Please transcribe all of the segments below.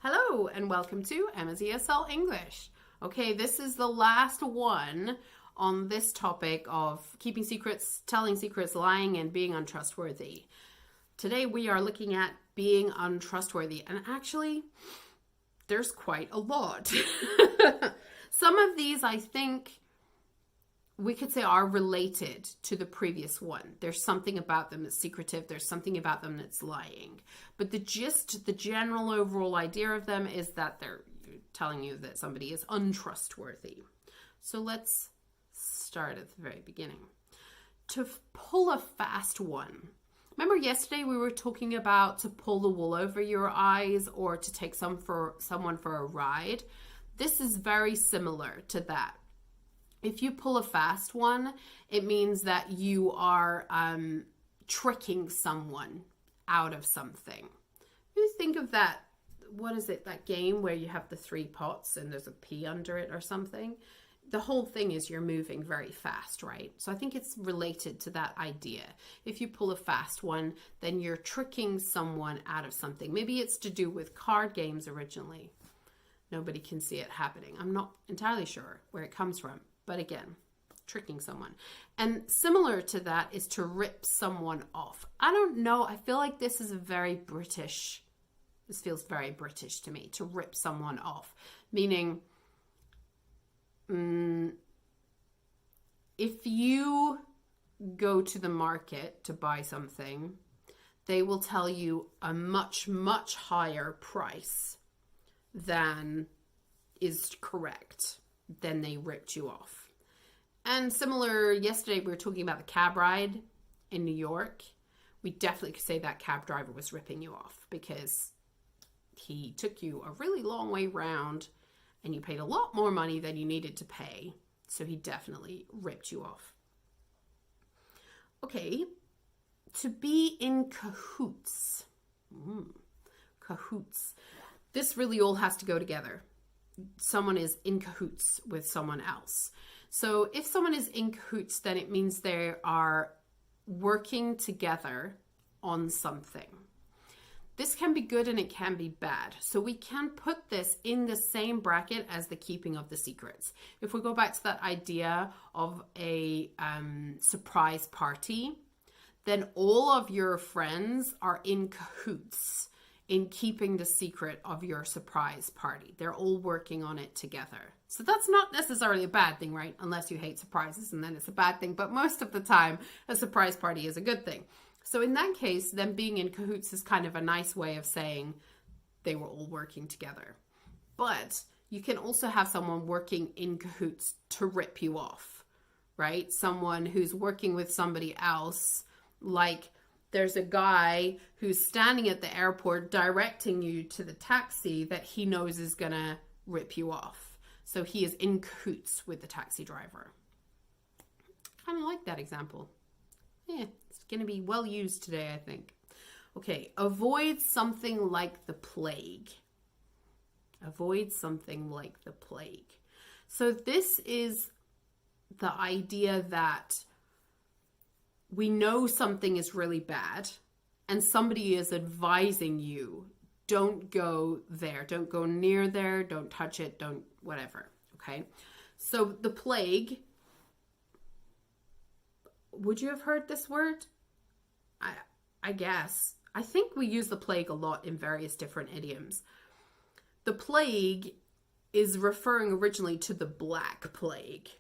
Hello and welcome to Emma's ESL English. Okay, this is the last one on this topic of keeping secrets, telling secrets, lying, and being untrustworthy. Today we are looking at being untrustworthy, and actually there's quite a lot. Some of these I think we could say are related to the previous one. There's something about them that's secretive. There's something about them that's lying. But the gist, the general overall idea of them is that they're telling you that somebody is untrustworthy. So let's start at the very beginning. To pull a fast one. Remember yesterday we were talking about to pull the wool over your eyes or to take someone for a ride? This is very similar to that. If you pull a fast one, it means that you are tricking someone out of something. You think of that, what is it, that game where you have the 3 pots and there's a pea under it or something? The whole thing is you're moving very fast, right? So I think it's related to that idea. If you pull a fast one, then you're tricking someone out of something. Maybe it's to do with card games originally. Nobody can see it happening. I'm not entirely sure where it comes from. But again, tricking someone. And similar to that is to rip someone off. I don't know. I feel like this is very British. This feels very British to me, to rip someone off. Meaning, if you go to the market to buy something, they will tell you a much, much higher price than is correct. Then they ripped you off. And similar, yesterday we were talking about the cab ride in New York. We definitely could say that cab driver was ripping you off because he took you a really long way round and you paid a lot more money than you needed to pay. So he definitely ripped you off. Okay, to be in cahoots. Cahoots. This really all has to go together. Someone is in cahoots with someone else. So if someone is in cahoots, then it means they are working together on something. This can be good and it can be bad. So we can put this in the same bracket as the keeping of the secrets. If we go back to that idea of a surprise party, then all of your friends are in cahoots in keeping the secret of your surprise party. They're all working on it together. So that's not necessarily a bad thing, right? Unless you hate surprises and then it's a bad thing. But most of the time, a surprise party is a good thing. So in that case, them being in cahoots is kind of a nice way of saying they were all working together. But you can also have someone working in cahoots to rip you off, right? Someone who's working with somebody else, like there's a guy who's standing at the airport directing you to the taxi that he knows is going to rip you off. So he is in cahoots with the taxi driver. Kind of like that example. Yeah, it's going to be well used today, I think. Okay, avoid something like the plague. Avoid something like the plague. So this is the idea that we know something is really bad and somebody is advising you, don't go there, don't go near there, don't touch it, don't whatever, okay? So the plague, would you have heard this word? I guess. I think we use the plague a lot in various different idioms. The plague is referring originally to the Black Plague,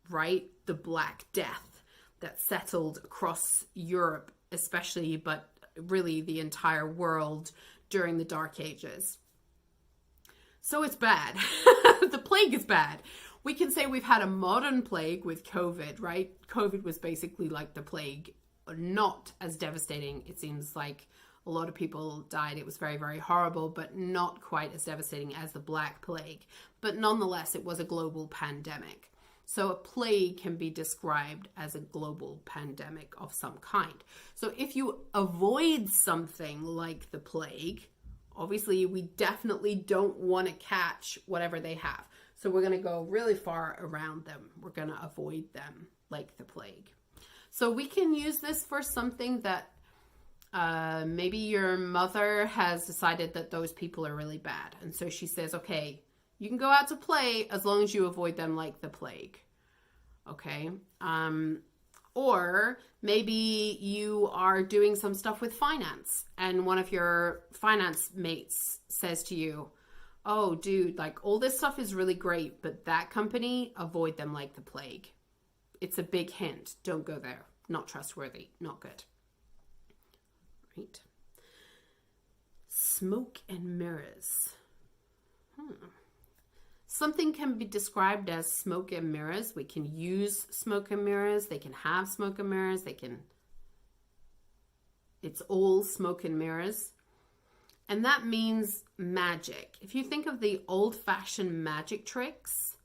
right? The Black Death that settled across Europe especially, but really the entire world during the Dark Ages. So it's bad. The plague is bad. We can say we've had a modern plague with COVID, right? COVID was basically like the plague, not as devastating. It seems like a lot of people died. It was very, very horrible, but not quite as devastating as the Black Plague. But nonetheless, it was a global pandemic. So a plague can be described as a global pandemic of some kind. So if you avoid something like the plague, obviously we definitely don't want to catch whatever they have. So we're going to go really far around them. We're going to avoid them like the plague. So we can use this for something that Maybe your mother has decided that those people are really bad. And so she says, okay, you can go out to play as long as you avoid them like the plague. Okay. Or maybe you are doing some stuff with finance and one of your finance mates says to you, oh, dude, like all this stuff is really great, but that company, avoid them like the plague. It's a big hint. Don't go there. Not trustworthy. Not good. Right. Smoke and mirrors. Something can be described as smoke and mirrors. We can use smoke and mirrors. They can have smoke and mirrors. It's all smoke and mirrors. And that means magic. If you think of the old-fashioned magic tricks,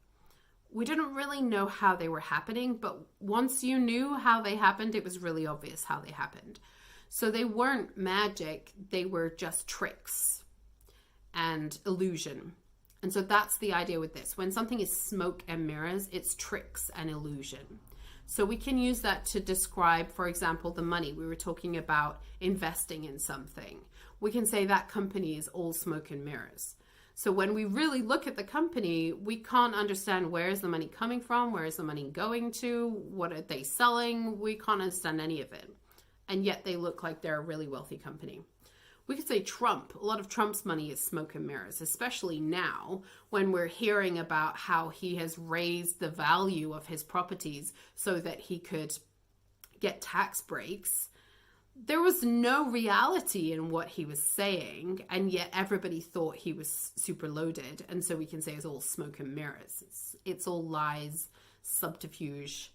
we didn't really know how they were happening, but once you knew how they happened, it was really obvious how they happened. So they weren't magic, they were just tricks and illusion. And so that's the idea with this. When something is smoke and mirrors, it's tricks and illusion. So we can use that to describe, for example, the money. We were talking about investing in something. We can say that company is all smoke and mirrors. So when we really look at the company, we can't understand where is the money coming from, where is the money going to, what are they selling? We can't understand any of it. And yet they look like they're a really wealthy company. We could say Trump. A lot of Trump's money is smoke and mirrors, especially now when we're hearing about how he has raised the value of his properties so that he could get tax breaks. There was no reality in what he was saying, and yet everybody thought he was super loaded. And so we can say it's all smoke and mirrors. It's all lies, subterfuge,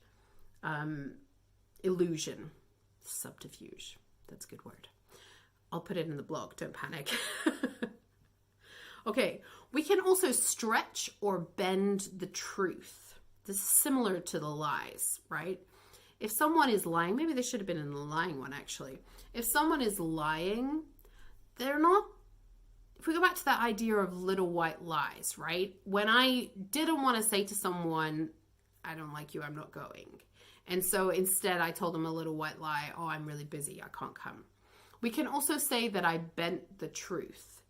illusion. Subterfuge. That's a good word. I'll put it in the blog. Don't panic. Okay. We can also stretch or bend the truth. This is similar to the lies, right? If someone is lying, maybe this should have been in the lying one actually. If someone is lying, they're not, if we go back to that idea of little white lies, right? When I didn't want to say to someone, I don't like you, I'm not going. And so instead I told them a little white lie, oh, I'm really busy, I can't come. We can also say that I bent the truth.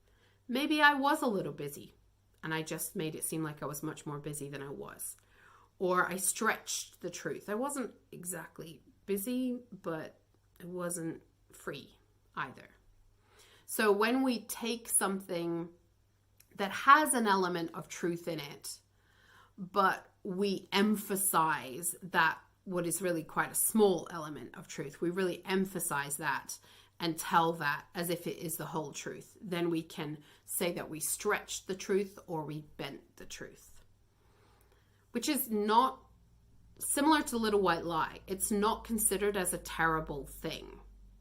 Maybe I was a little busy and I just made it seem like I was much more busy than I was. Or I stretched the truth. I wasn't exactly busy, but I wasn't free either. So when we take something that has an element of truth in it, but we emphasize that what is really quite a small element of truth, we really emphasize that and tell that as if it is the whole truth, then we can say that we stretched the truth or we bent the truth. Which is not similar to little white lie. It's not considered as a terrible thing.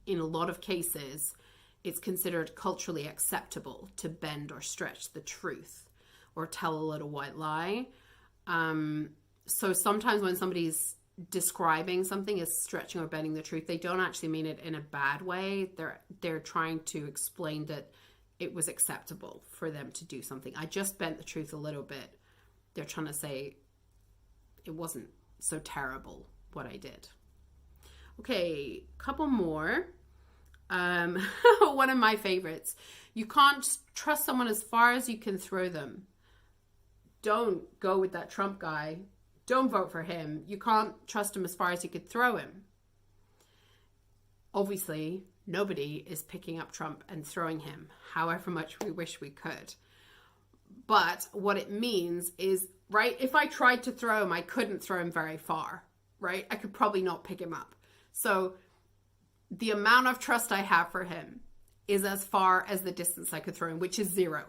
In a lot of cases, it's considered culturally acceptable to bend or stretch the truth or tell a little white lie. So sometimes when somebody's describing something as stretching or bending the truth, they don't actually mean it in a bad way. They're trying to explain that it was acceptable for them to do something. I just bent the truth a little bit. They're trying to say it wasn't so terrible what I did. Okay, couple more. One of my favorites. You can't trust someone as far as you can throw them. Don't go with that Trump guy. Don't vote for him. You can't trust him as far as you could throw him. Obviously, nobody is picking up Trump and throwing him, however much we wish we could. But what it means is, right, if I tried to throw him, I couldn't throw him very far, right? I could probably not pick him up. So the amount of trust I have for him is as far as the distance I could throw him, which is 0.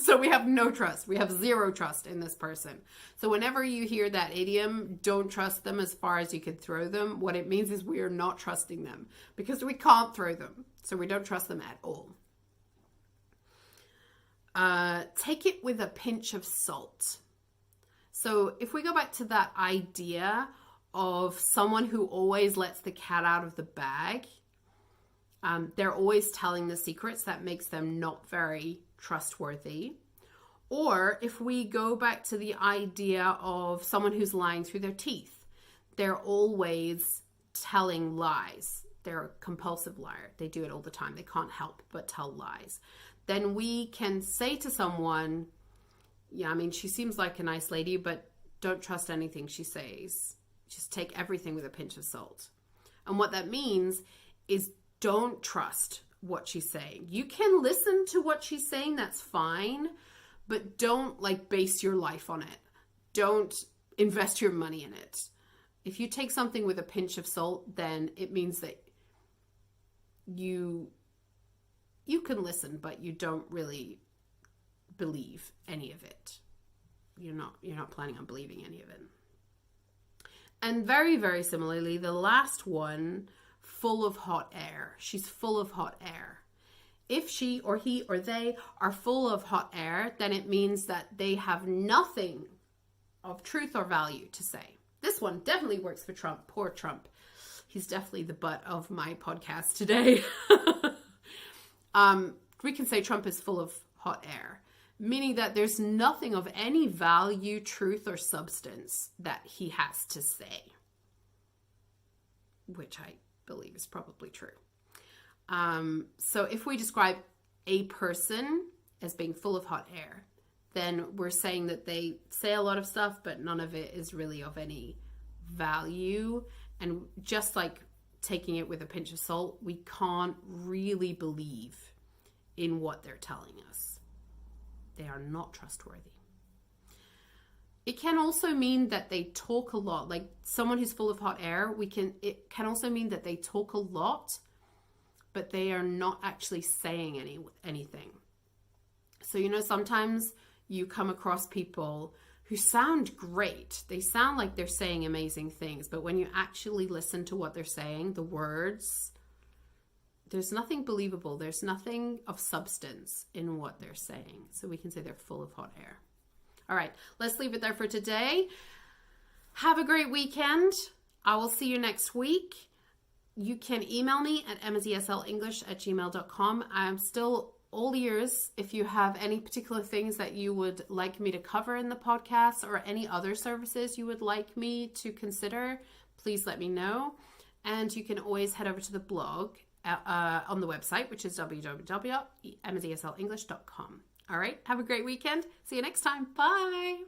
So we have no trust. We have 0 trust in this person. So whenever you hear that idiom, don't trust them as far as you could throw them, what it means is we are not trusting them because we can't throw them. So we don't trust them at all. Take it with a pinch of salt. So if we go back to that idea of someone who always lets the cat out of the bag, they're always telling the secrets, that makes them not very trustworthy. Or if we go back to the idea of someone who's lying through their teeth, they're always telling lies. they're a compulsive liar. They do it all the time. They can't help but tell lies. Then we can say to someone, yeah, I mean, she seems like a nice lady, but don't trust anything she says. Just take everything with a pinch of salt. And what that means is don't trust what she's saying. You can listen to what she's saying, that's fine, but don't like base your life on it. Don't invest your money in it. If you take something with a pinch of salt, then it means that you can listen, but you don't really believe any of it. You're not planning on believing any of it. And very, very similarly, the last one, full of hot air. She's full of hot air. If she or he or they are full of hot air, then it means that they have nothing of truth or value to say. This one definitely works for Trump. Poor Trump. He's definitely the butt of my podcast today. We can say Trump is full of hot air, meaning that there's nothing of any value, truth, or substance that he has to say, which I believe is probably true. So if we describe a person as being full of hot air, then we're saying that they say a lot of stuff, but none of it is really of any value. And just like taking it with a pinch of salt, we can't really believe in what they're telling us. They are not trustworthy. It can also mean that they talk a lot. Like someone who's full of hot air, it can also mean that they talk a lot, but they are not actually saying anything. So, sometimes you come across people who sound great. They sound like they're saying amazing things, but when you actually listen to what they're saying, the words, there's nothing believable. There's nothing of substance in what they're saying. So we can say they're full of hot air. All right, let's leave it there for today. Have a great weekend. I will see you next week. You can email me at emmaeslenglish@gmail.com. I'm still all ears if you have any particular things that you would like me to cover in the podcast or any other services you would like me to consider. Please let me know. And you can always head over to the blog on the website, which is www.emmaeslenglish.com. All right, have a great weekend. See you next time. Bye.